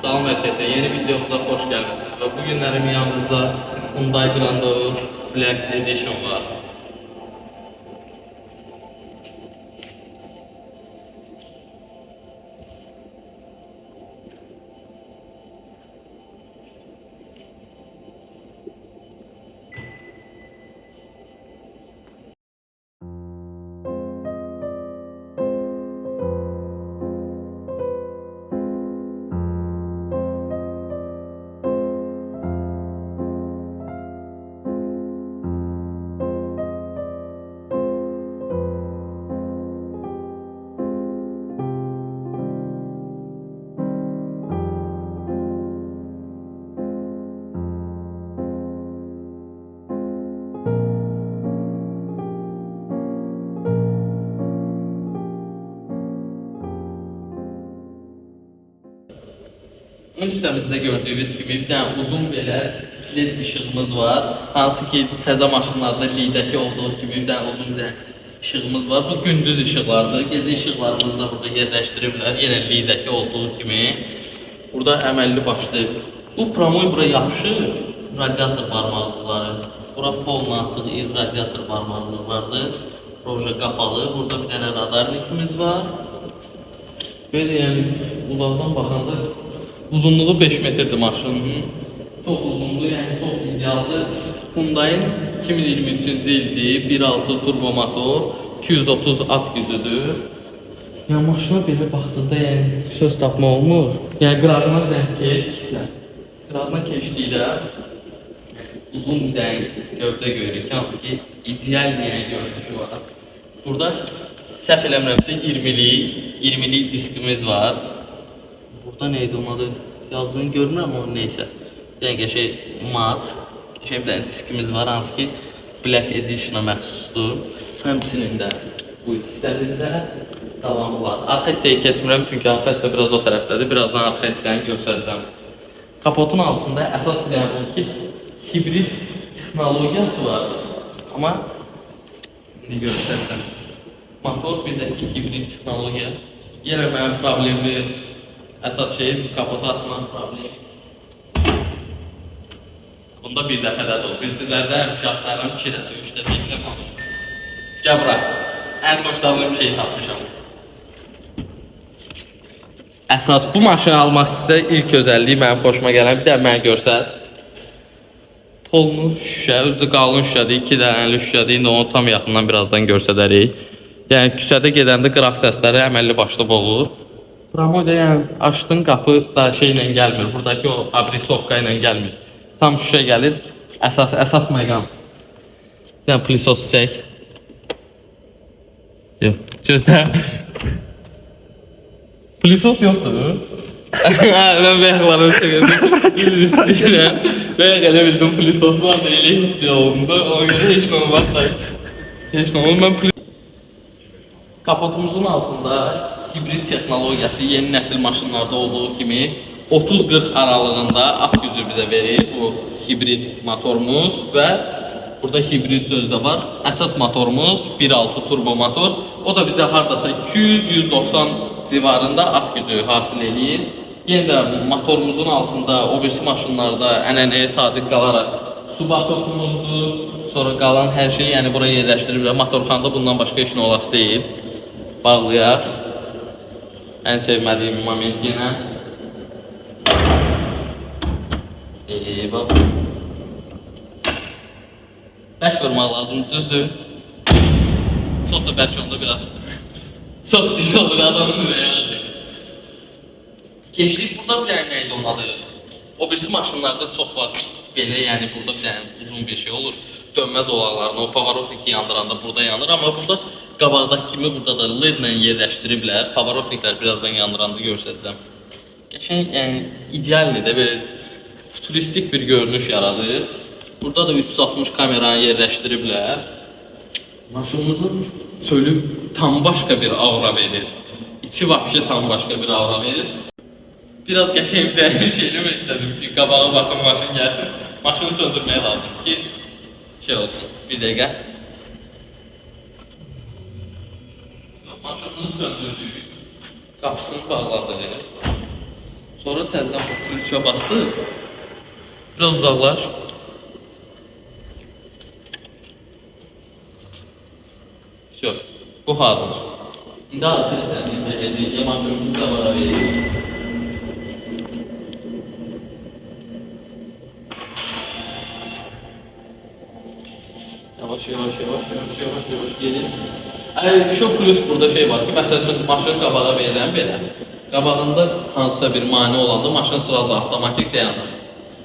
Salam herkese, yeni videomuza hoş geldiniz. Ve bugünlerim yanımızda Hyundai Grand Black Edition var. Ön sistemimizdə gördüyünüz kimi bir dənə uzun belə led işığımız var. Hansı ki təzə maşınlarda lidəki olduğu kimi bir dənə uzun bir işığımız var. Bu gündüz işıqlardır. Gecə işıqlarımızı da burada yerləşdiriblər. Yenə lidəki olduğu kimi. Burada əməlli başlı. Bu promoy bura yapışır. Radiator barmaqlıqları. Bura polna açıq iri radiator barmaqlıqlardır. Proje qapalı. Burada bir dənə radarlikimiz var. Belə yəni uzaqdan baxanda uzunluğu 5 metrdir maşının. Çox uzundur, yəni çox idealdır. Hyundai'nin 2023-cü ildir, 1.6 turbo motor, 230 at gücüdür. Yəni maşına belə baxdıqda yəni söz tapma olmur. Yəni qırağına denk keçsən. Qırağına keçdikdə uzun bir dənə gövdə görürük. Hansı ki ideal yəni görünüşü var. Burada səhv eləmirəmsə 20'lik diskimiz var. Burada neydi onun adı? Yazdığını görmürəm ama neyse. Yəni şey mat. Bir dənə diskimiz var hansı ki Black Edition'a məxsusdur. Həmçinin də bu hissəmizdə davamı var. Arxa hissəyi keçmirəm çünki arxa hissə biraz o tərəfdədir. Birazdan arxa hissəni göstərəcəm. Kapotun altında əsas bir dənə ki hibrid texnologiyası var. Amma indi göstərsəm. Motor bir də ki hibrid texnologiya. Yenə mənim problemli əsas şey kapotu açmaq problemi. Bunda bir dəfədə olur. Birisizlərdə həmişə axtarıram 2 dəfə, 3 dəfə, 2 dəfə olur. Gəbra, ən xoşlandığım şeyi tapmışam. Əsas bu maşını almaq sizə ilk özəlliyi mənim xoşuma gələn bir də mənə görsət. Polnu şüşə, özü də qalın şüşədir, 2 dənəli şüşədir. İndi onu tam yaxından birazdan görsədərik. Yəni küçədə gedəndə qıraq səsləri əməlli başlı boğulur. Promoda yəni açdığın qapı da şeylə gəlmir. Buradakı o abrisovka ilə gəlmir. Tam şüşə gəlir. Əsas məqam. Yəni plisos çək. Yox, gözlə. Plisos yoxdur. Mən bəyəklarımı çəkəcəm. Bəyək elə bildim plisos var da elə hissi olundu. Ona görə heç nə olmazsa. Heç nə olmaz. Kapotumuzun altında hibrid texnologiyası yeni nəsil maşınlarda olduğu kimi 30-40 aralığında at gücü bizə verir bu hibrid motorumuz və burada hibrid sözü də var. Əsas motorumuz 1.6 turbo motor. O da bizə hardasa 200-190 civarında at gücü hasil edir. Yenə də motorumuzun altında o birisi maşınlarda ənənəyə sadiq qalaraq subaçotumuzdur. Sonra qalan hər şeyi yəni buraya yerləşdiriblər. Motorxanada bundan başqa heç nə olası deyil. Bağlayaq. Ən sevmədiyim moment yenə. Bax. Bək vurmaq lazım, düzdür. Çox da bəlkə onda biraz çox pis olur adamın ürəyi. Keçdik burada bir dənə neydi onun adı? O birisi maşınlarda çox vaxt belə yəni burada bir dənə uzun bir şey olur. Dönməz olaqlarını, o pavarotriki yandıranda burada yanır. Amma burada qabaqdakı kimi burada da LED ilə yerləşdiriblər. Pavarotriklər birazdan yandıranda görsədəcəm. Qəşəng, yəni idealdir də belə futuristik bir görünüş yaradır. Burada da 360 kameranı yerləşdiriblər. Maşınımızın çölü tam başqa bir aura verir. İçi vəbşə tam başqa bir aura verir. Biraz qəşəng bir şey eləmək istədim ki, qabağa basın maşın gəlsin. Maşını söndürməyə lazım ki, şey olsun. Bir dəqiqə. Maşınımızı söndürdük. Qapısını bağladık. Sonra təzədən bu klişə bastı. Biraz uzaqlaş. Все, bu hazır. İndi arka hissəsini edəcəyəm, maşınımızı qabağa verəcəyim. Yavaş gelin. Şu plus burada şey var ki, məsələn, maşın qabağa verirəm belə. Qabağında hansısa bir mane olanda maşın sırası avtomatik dayanır.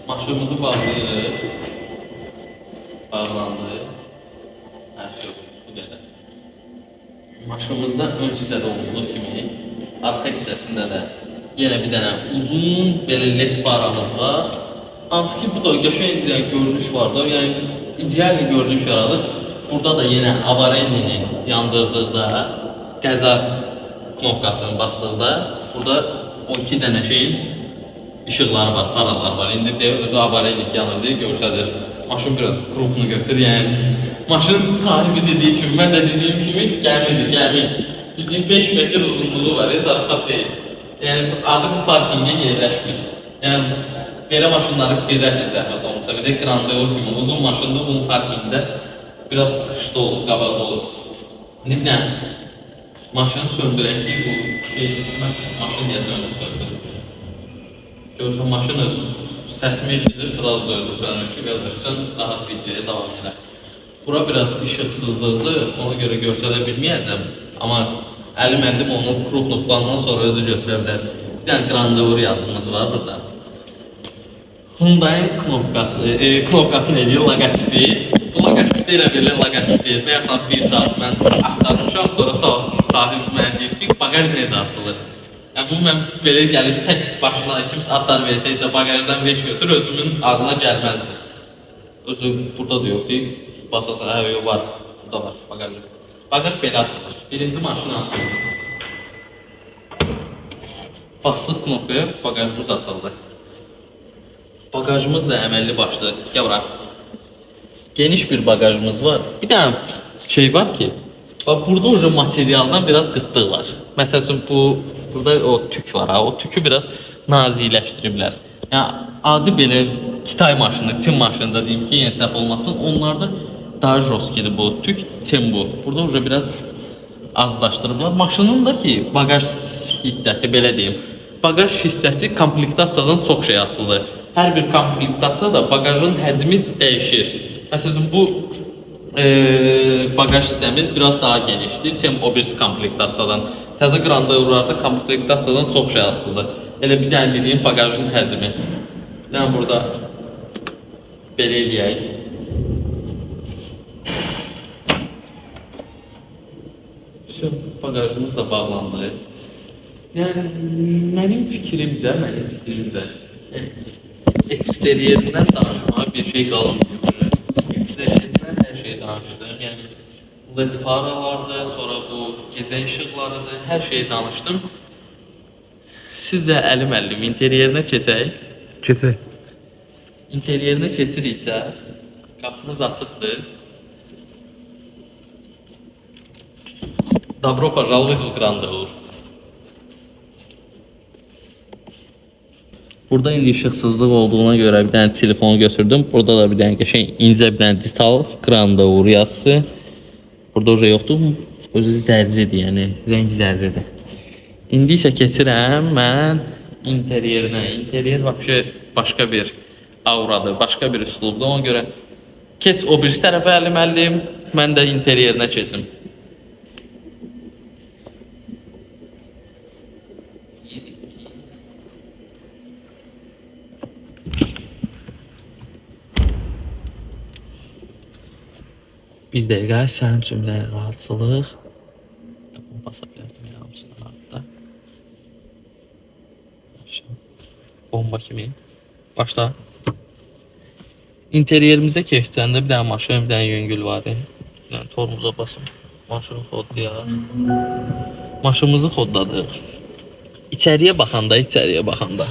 Maşınımızı bağlayırıq. Bağlandı. Hər şey bu qədər. Maşınımızda ön hissədə olduğu kimi, arxa hissəsində də yenə bir dənə uzun belə led faramız var. Hansı ki, bu da qəşəng bir görünüş var da, yəni ideal bir görünüş yaradır. Burada da yenə avarenini yandırdıqda, qəza knopkasını basdıqda, burada o iki dənə şeyin işıqları var, faralar var. İndi de özü avarenik yanır deyə görsədir. Maşın biraz krupunu götür, yəni maşın sahibi dediği kimi, mən də dediyim kimi gəmi. Bildiğin 5 metr uzunluğu var, zarafat deyil. Yəni adı bu parkinge yerləşmiş. Yəni belə maşınları fikirləşin zəhmət olmasa, bir də Grandeur kimi uzun maşında bunun parkingdə biraz çıxışda olur, qabaqda olur. İndi bir dənə maşını söndürək deyil, bu şey düşməz, maşın deyə söndürür. Görürsən, maşın öz səsimi eşidir, sırası da özü sönür ki, gəldirsən, rahat videoya davam edər. Bura biraz işıqsızlıqdır, ona görə görsələ bilməyəcəm. Amma əlim onu kruplu plandan sonra özü götürə bilər. Bir dənə Grandeur yazımız var burada. Hyundai'nin knopkası ne deyir, logotipi. Bu logotip elə belə logotip deyil. Bayaqdan bir saat mən axtarmışam, sonra sağ olsun sahib mənə deyir ki, bagaj necə açılır. Yəni bu mən belə gəlib tək başına kimsə açar versəysə bagajdan 5 götür, özümün adına gəlməzdi. Özü burada da yox deyil. Basasa, yox var, burada var bagaj. Bagaj belə açılır. Birinci maşını açılır. Bastıq knopkaya, bagajımız açıldı. Bagajımız da əməlli başlı. Gəl bura. Geniş bir bagajımız var. Bir dənə şey var ki, burada uca materialdan biraz qıtlıq var. Məsələn, burada o tük var, o tükü biraz naziləşdiriblər. Yəni, adi belə Kitay maşını, Çin maşınında deyim ki, yenə səhv olmasın, onlarda daha jostkidir bu tük, Çin bu. Burada uca biraz azlaşdırıblar. Maşının da ki, bagaj hissəsi, belə deyim, bagaj hissəsi komplektasiyadan çox şey asılıdır. Hər bir komplektasiya da bagajın həcmi dəyişir. Məsələn, bu bagaj hissəmiz biraz daha genişdir, Çin o birisi komplektasiyadan. Təzə Grandeurlarda komplektasiyadan çox şey asılıdır. Elə bir dənə dediyim bagajın həcmi. Bir dənə burada belə eləyək. Bagajımız da bağlandı. Yəni, mənim fikrimcə, eksteriyerindən danışmağa bir şey qalmıyor. Eksteriyerindən hər şey danışdım. Yəni, LED faralardır, sonra bu gecə işıqlarıdır, hər şeyi danışdım. Siz də əlim interiyerinə keçək. Keçək. İnteriyerinə keçiriksə, qapımız açıqdır. Добро пожаловать в Grandeur. Burada indi işıqsızlıq olduğuna görə bir dənə telefonu götürdüm. Burada da bir dənə qəşəng incə bir dənə digital Grandeur yazısı. Burada oja yoxdur. Özü zərridir, yəni rəng zərridir. İndi isə keçirəm mən interiyerinə. Interiyer vəbşə başqa bir auradır, başqa bir üslubdur. Ona görə keç o birisi tərəfə əlim, mən də interiyerinə keçim. Bir dəqiqə, sənin üçün bir rahatçılıq. Basa bilərdim hamısını hatta. Bomba kimi. Başla. İnteriyerimizə keçəndə bir dənə maşın, bir dənə yüngül var. Yəni tormuza basım. Maşını kodlayaq. Maşınımızı kodladıq. İçəriyə baxanda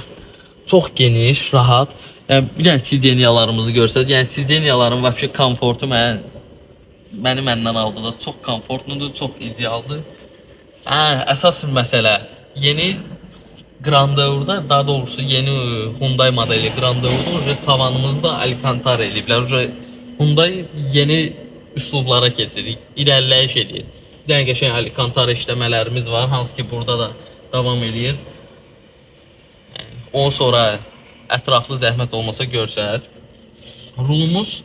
çox geniş, rahat. Yəni bir dənə sideniyalarımızı görsəd, yəni sideniyaların vəbşə komfortu məni məndən aldı da çox komfortludur, çox idealdır. Əsas məsələ, yeni Grandeur-da, daha doğrusu yeni Hyundai modeli Grandeur-da tavanımızda Alcantara eləyiblər. Hyundai yeni üslublara keçir, irəliləyiş edir. Bir dənə qəşəng Alcantara işləmələrimiz var, hansı ki burada da davam edir. O sonra ətraflı zəhmət olmasa görsət. Rulumuz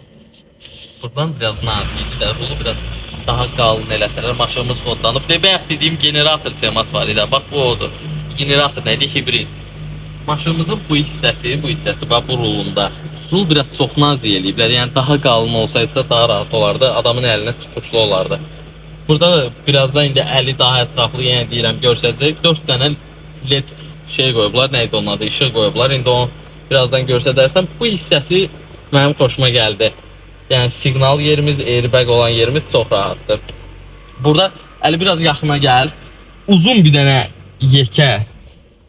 buradan biraz nazikdir də, rulu biraz daha qalın eləsələr, maşınımız kodlanıb. Bayaq dediyim generator teması var idi, bax bu odur. Generator nədir? Hibrid. Maşınımızın bu hissəsi bax bu rulunda. Rul biraz çox nazik eləyiblər, yəni daha qalın olsaydı daha rahat olardı, adamın əlinə tutuşlu olardı. Burada birazdan indi əli daha ətraflı, yəni deyirəm, görsəcək. 4 dənə LED şey qoyublar, neydi onun adı, işıq qoyublar. İndi onu birazdan görsədərsəm, bu hissəsi mənim xoşuma gəldi. Yəni siqnal yerimiz, airbag olan yerimiz çox rahatdır. Burada əli biraz yaxına gəl. Uzun bir dənə yekə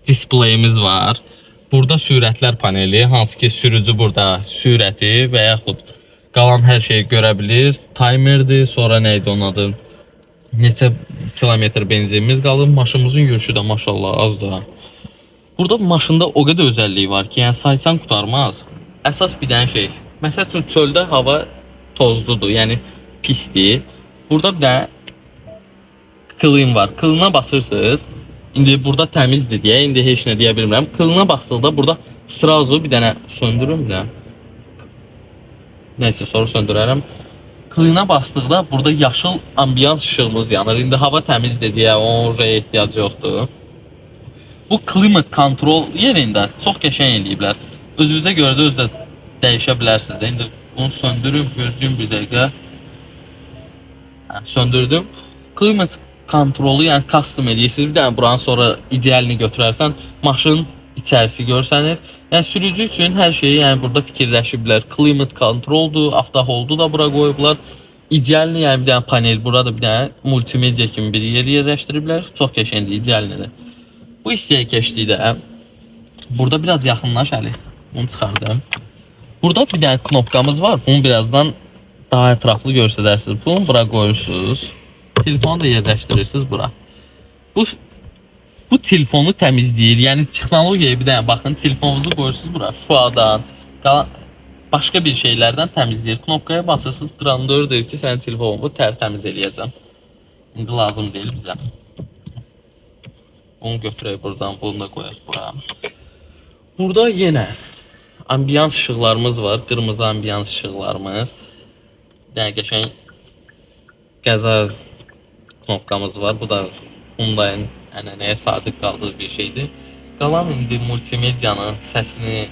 displeyimiz var. Burada sürətlər paneli, hansı ki sürücü burada sürəti və yaxud qalan hər şeyi görə bilir. Timerdir, sonra neydi onun adı? Neçə kilometr benzinimiz qalır. Maşınımızın yürüyüşü də maşallah azdır. Burada maşında o qədər özəlliyi var ki, yəni saysan qurtarmaz. Əsas bir dənə şey. Məsəl üçün çöldə hava tozludur, yəni pisdir. Burada bir dənə klin var. Klina basırsınız. İndi burada təmizdir deyə, indi heç nə deyə bilmirəm. Klina basdıqda burada srazu bir dənə söndürüm də. Nəysə, sonra söndürərəm. Klina basdıqda burada yaşıl ambiyans işığımız yanır. İndi hava təmizdir deyə oraya ehtiyac yoxdur. Bu climate control yerində çox qəşəng eləyiblər. Özünüzə görə də özdə dəyişə bilərsiniz. İndi bunu söndürüm, gözləyim bir dəqiqə. Söndürdüm. Climate kontrolu, yəni custom edirsiniz. Bir dənə buranın sonra idealini götürərsən, maşın içərisi görsənir. Yəni sürücü üçün hər şeyi yəni burada fikirləşiblər. Climate kontroldur, avtoholdu da bura qoyublar. İdealini, yəni bir dənə panel, burada bir dənə multimedia kimi bir yer yerləşdiriblər. Çox qəşəngdir, idealinidir. Bu hissəyə keçdikdə burada biraz yaxınlaş Əli. Bunu çıxardım. Burada bir dənə knopkamız var. Bunu birazdan daha ətraflı göstərərsiniz. Bunu bura qoyursunuz. Telefonu da yerləşdirirsiniz bura. Bu telefonu təmizləyir. Yəni texnologiyaya bir dənə baxın. Telefonunuzu qoyursunuz bura. Şuadan, başqa bir şeylərdən təmizləyir. Knopkaya basırsınız. Grandeur deyir ki, sənin telefonunu tərtəmiz eləyəcəm. İndi lazım deyil bizə. Onu götürək buradan, bunu da qoyaq bura. Burada yenə ambiyans işıqlarımız var. Qırmızı ambiyans işıqlarımız. Bir dənə qəşəng qəza knopkamız var. Bu da Hyundai'nin ənənəyə sadiq qaldığı bir şeydir. Qalan indi multimedianın səsini,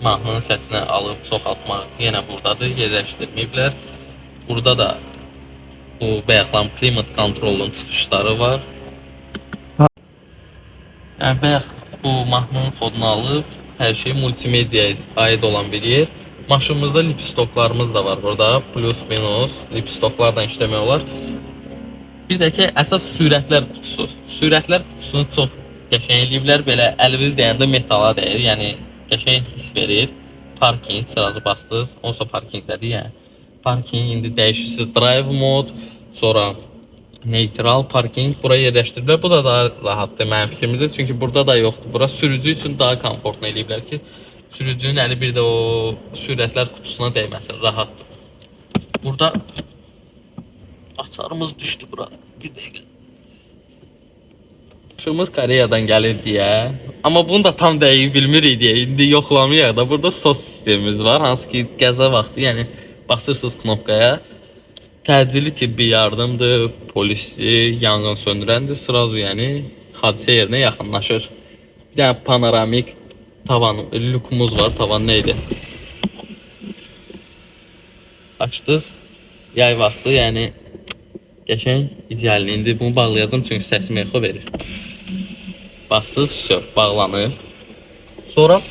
mahnının səsini alıb çoxaltmaq yenə buradadır. Yerləşdirməyiblər. Burada da bu bayaqlan climate kontrolun çıxışları var. Yəni bayaq bu mahnının kodunu alıb hər şey multimediaya aid olan bir yer. Maşınımızda lipstoklarımız da var burada. Plus minus lipstoklarla işləmək olar. Bir də ki əsas sürətlər qutusu. Sürətlər qutusunu çox qəşəng eləyiblər. Belə əliniz dəyəndə metala dəyir. Yəni qəşəng hiss verir. Parking sırası bastınız. Onsa parkingdədir yəni. Parking indi dəyişirsiniz. Drive mode, sonra neutral parking bura yerləşdiriblər. Bu da daha rahatdır mənim fikrimizdə. Çünki burada da yoxdur. Bura sürücü üçün daha komfortlu eləyiblər ki, sürücünün əli bir də o sürətlər qutusuna dəyməsin, rahatdır. Burada açarımız düşdü bura. Bir dəqiqə. Şumuz Koreyadan gəlir deyə. Amma bunu da tam dəqiq bilmirik deyə. İndi yoxlamayaq da. Burada sos sistemimiz var. Hansı ki qəza vaxtı, yəni basırsınız knopkaya. Təcili tibbi yardımdır, polisdir, yanğın söndürəndir. Sırazu yəni hadisə yerinə yaxınlaşır. Bir dənə panoramik tavan, lükumuz var. Tavan neydi? Açdınız. Yay vaxtı, yəni qəşəng idealini. İndi bunu bağlayacağım çünki səsim echo verir. Bastınız, bağlanır. Sonra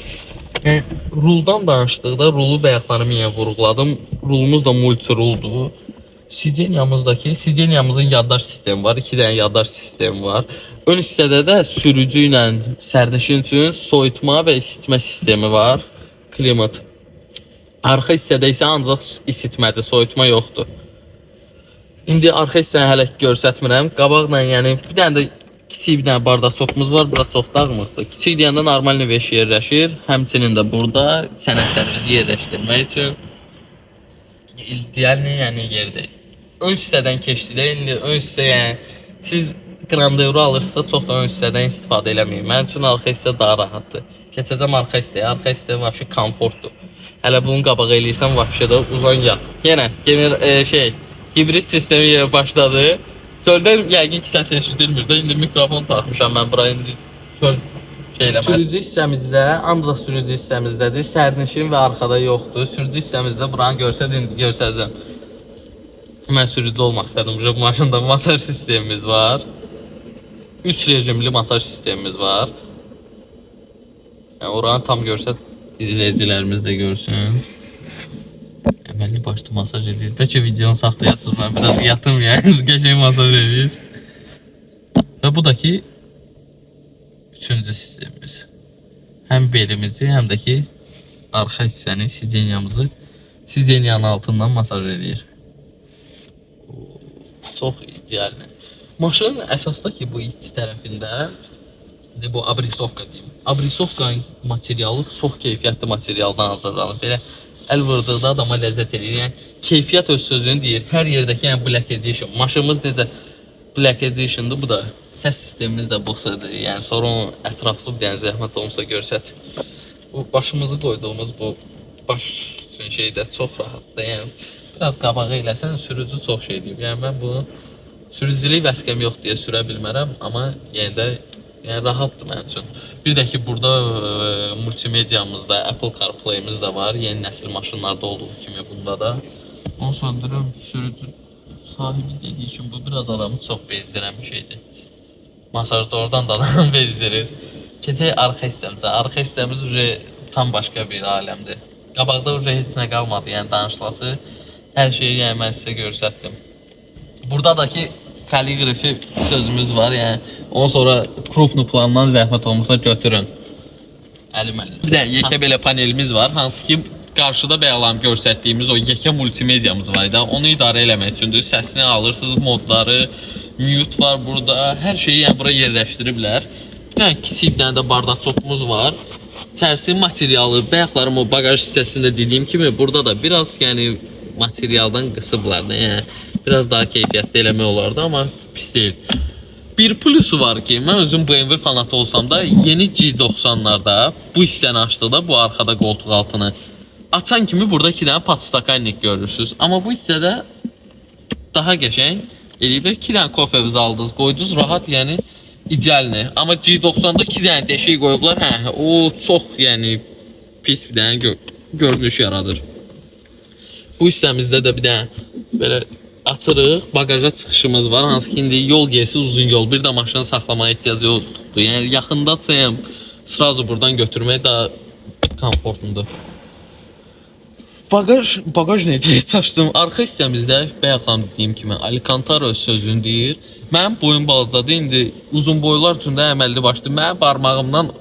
ruldan danışdıqda rulu bayaqlarımı yenə vurğuladım. Rulumuz da multi-ruldur. Sideniyamızın yaddaş sistemi var. 2 dənə yaddaş sistemi var. Ön hissədə də sürücü ilə sərnişin üçün soyutma və isitmə sistemi var. Klimat. Arxa hissədə isə ancaq isitmədir, soyutma yoxdur. İndi arxa hissəni hələ göstərmirəm. Qabaqla yəni bir dənə də Kiçik bir dənə bardaqçokumuz var, bura çox dağınıqdır. Kiçik deyəndə normal növeş yerləşir. Həmçinin də burada sənədlərimizi yerləşdirmək üçün ideal yəni yerdir. Ön hissədən keçdi də, indi ön hissə yəni siz Grandeur alırsınızsa çox da ön hissədən istifadə eləməyin. Mənim üçün arxa hissə daha rahatdır. Keçəcəm arxa hissəyə. Arxa hissə vəbşi komfortdur. Hələ bunun qabağı eləyirsən vəbşi də uzan yat. Yenə hibrid sistemi yenə başladı. Çöldən yəqin ki səs eşidilmir də. İndi mikrofon taxmışam mən bura indi çöl eləmədim. Sürücü hissəmizdə, ancaq sürücü hissəmizdədir. Sərnişin və arxada yoxdur. Sürücü hissəmizdə buranı görsəcəm. Mən sürücü olmaq istədim. Bu maşında masaj sistemimiz var. 3 rejimli masaj sistemimiz var. Yəni, oranı tam görsət izləyicilərimiz də görsün. Əməlli başlı masaj edir. Bəlkə videonu saxlayasınız, mən biraz yatım yəni. Qəşəng masaj edir. Və bu da ki 3-cü sistemimiz. Həm belimizi, həm də ki arxa hissəni, sideniyamızı sideniyanın altından masaj edir. Çox idealdir. Maşının əsasda ki bu iç tərəfində bu abrisovka deyim. Abrisovkanın materialı çox keyfiyyətli materialdan hazırlanır. Belə əl vurduqda adama ləzzət edir. Yəni keyfiyyət öz sözünü deyir. Hər yerdəki yəni Black Edition. Maşınımız necə Black Edition'dır, bu da səs sistemimiz də boxadır. Yəni sonra onu ətraflı bir dənə zəhmət olmasa görsət. Bu başımızı qoyduğumuz bu baş üçün şeydə çox rahatdır. Yəni biraz qabağı eləsən sürücü çox şey deyib. Yəni mən bunu sürücülük vəsqəm yox deyə sürə bilmərəm, amma yenə də yəni rahatdır mənim üçün. Bir də ki burada multimediamızda Apple CarPlay'imiz də var. Yeni nəsil maşınlarda olduğu kimi bunda da. Onu söndürüm, sürücü sahibi dediyi üçün bu biraz adamı çox bezdirən bir şeydir. Masajda oradan da adamı bezdirir. Keçək arxa hissəmizə. Arxa hissəmiz tam başqa bir aləmdir. Qabaqda heç nə qalmadı, yəni danışılası. Hər şeyi yəni mən sizə göstərdim. Burada da ki kaligrafi sözümüz var, yəni ondan sonra kruplu plandan zəhmət olmasa götürün. Əlim. Bir də yekə belə panelimiz var, hansı ki qarşıda bəyalam göstərdiyimiz o yekə multimediamız var idi. Onu idarə eləmək üçündür. Səsini alırsınız, modları, mute var burada. Hər şeyi yəni bura yerləşdiriblər. Bir dənə kiçik bir dənə də bardaqçokumuz var. İçərisi materialı, bayaqlarım o bagaj hissəsində dediyim kimi burada da biraz yəni materialdan qısıblar. Yəni biraz daha keyfiyyətli eləmək olardı, amma pis deyil. Bir plusu var ki, mən özüm BMW fanatı olsam da yeni G90'larda bu hissəni açdıqda bu arxada qoltuq altını açan kimi burada 2 dənə podstakannik görürsünüz. Amma bu hissədə daha qəşəng eləyiblər. 2 dənə kofemizi aldınız, qoydunuz rahat, yəni idealni. Amma G90'da 2 dənə deşik qoyublar, o çox yəni pis bir dənə görünüş yaradır. Bu hissəmizdə də bir dənə belə açırıq, bagaja çıxışımız var. Hansı ki indi yol gerisi uzun yol, bir də maşını saxlamaya ehtiyacı yoxdur. Yəni yaxındatsam sразу buradan götürmək daha komfortludur. Bagaj nə deyə açdım? Arxa hissəmizdə bayaqdan dediyim kimi Alcantara sözünü deyir. Mənim boyum balacadır, indi uzun boylar üçün də əməlli başlı. Mənim barmağımdan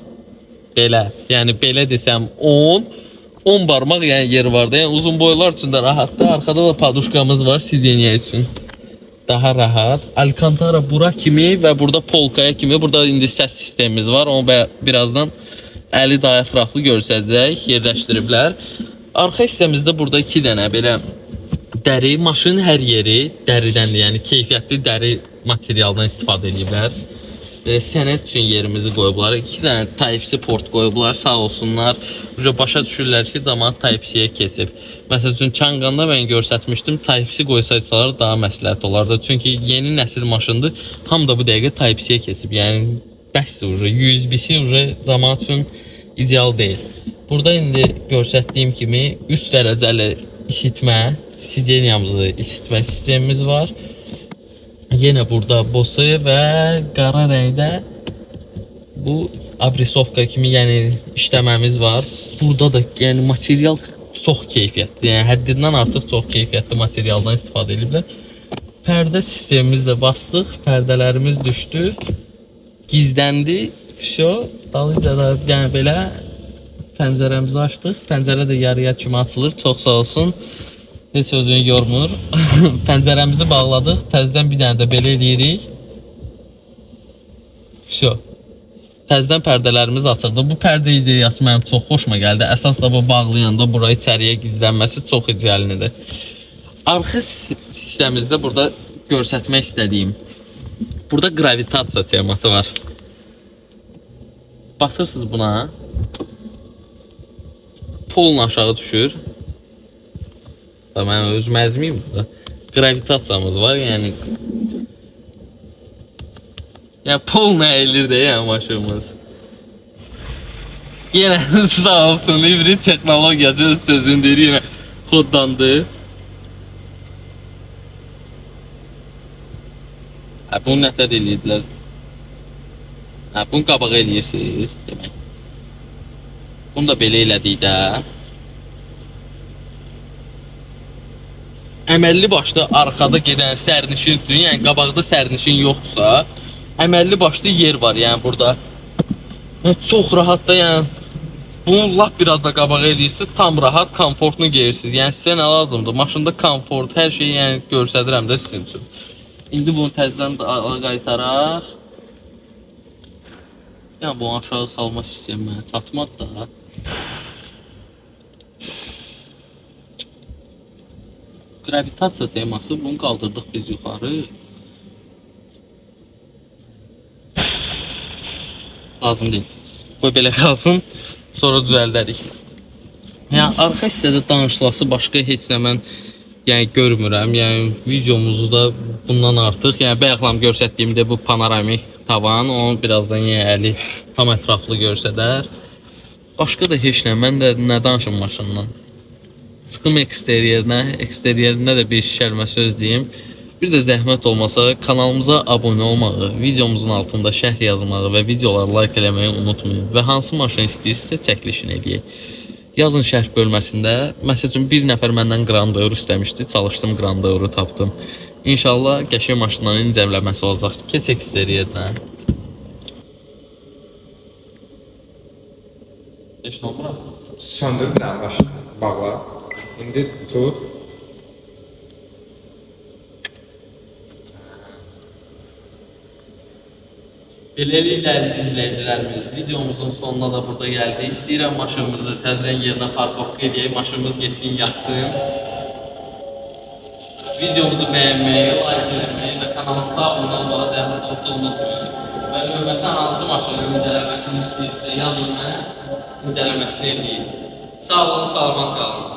belə, yəni belə desəm 10 barmaq yəni yer vardı. Yəni uzun boylar üçün də rahatdır. Arxada da paduşkamız var sideniya üçün. Daha rahat. Alcantara bura kimi və burada polkaya kimi burada indi səs sistemimiz var. Onu birazdan əli daha ətraflı görsəcək, yerləşdiriblər. Arxa hissəmizdə burada 2 dənə belə dəri, maşının hər yeri dəridəndir. Yəni keyfiyyətli dəri materialdan istifadə ediblər. Sənəd üçün yerimizi qoyublar. 2 dənə Type-C port qoyublar, sağ olsunlar. Başa düşürlər ki, cəmaət Type-C-yə keçib. Məsəl üçün Çanqanda mən göstərmişdim, Type-C qoysaydılar daha məsləhət olardı. Çünki yeni nəsil maşındır, ham da bu dəqiqə Type-C-yə keçib. Yəni bəsdir, USB-C cəmaət üçün ideal deyil. Burada indi göstərdiyim kimi 3 dərəcəli isitmə, sideniyamızı isitmə sistemimiz var. Yenə burada bosu və qara rəngdə bu abrisovka kimi yəni işləməmiz var. Burada da yəni material çox keyfiyyətli, yəni həddindən artıq çox keyfiyyətli materialdan istifadə ediblər. Pərdə sistemimizlə bastıq, pərdələrimiz düşdü, gizləndi, dalınca da yəni belə pəncərəmizi açdıq. Pəncərə də yarıya kimi açılır, çox sağ olsun. Heç özünü yormur. Pəncərəmizi bağladıq. Təzədən bir dənə də belə eləyirik. Vso. Təzədən pərdələrimiz açıldı. Bu pərdə ideyası mənim çox xoşuma gəldi. Əsas da bu bağlayanda burayı içəriyə gizlənməsi çox idealinidir. Arxa hissəmizdə burada göstərmək istədiyim. Burada gravitasiya teması var. Basırsınız buna. Polun aşağı düşür. Mən özüm əzmiyim burada. Gravitasiyamız var, yəni polna əyilir də yəni maşınımız. Yenə sağ olsun, hibrid texnologiyası öz sözünü deyir, yenə kodlandı. Bunu nətər eləyirdilər? Bunu qabağa eləyirsiniz demək. Bunu da belə elədik də. Əməlli başlı arxada gedən sərnişin üçün, yəni qabaqda sərnişin yoxdursa, əməlli başlı yer var yəni burada. Çox rahat da yəni bunu lap biraz da qabağa eləyirsiniz, tam rahat, komfortlu gedirsiniz. Yəni sizə nə lazımdır? Maşında komfort, hər şeyi yəni göstərirəm də sizin üçün. İndi bunu təzədən qaytaraq. Yəni bu aşağı salma sistemi mənə çatmadı da. Gravitasiya teması, bunu qaldırdıq biz yuxarı. Lazım deyil. Bu belə qalsın, sonra düzəldərik. Yəni arxa hissədə danışılası başqa heç nə mən görmürəm. Yəni videomuzu da bundan artıq, yəni bayaqlam göstərdiyimdə bu panoramik tavan, onu birazdan əli tam ətraflı göstərər. Başqa da heç nə, mən də nə danışım maşından. Çıxım eksteriyerinə də bir kəlmə söz deyim. Bir də zəhmət olmasa kanalımıza abunə olmağı, videomuzun altında şərh yazmağı və videoları like eləməyi unutmayın. Və hansı maşın istəyirsinizsə çəkilişini eləyək. Yazın şərh bölməsində. Məsəl üçün bir nəfər məndən Grand Euro istəmişdi. Çalışdım, Grand Euro tapdım. İnşallah qəşəng maşınların incəmləməsi olacaq. Keç eksteriyerinə. 5 nömrə. Söndür bir dənə bağla. İndi tut. Beləliklə əziz izləyicilərimiz, videomuzun sonuna da burada gəldik. İstəyirəm maşınımızı təzədən yerinə parkovka edək, maşınımız geçsin, yatsın. Videomuzu bəyənməyi, like eləməyi və kanalımıza abunə olmağı zəhmət olsa unutmayın. Və növbəti hansı maşının incələməsini istəyirsə yazın mənə, incələməsini edeyim. Sağ olun, salamat qalın.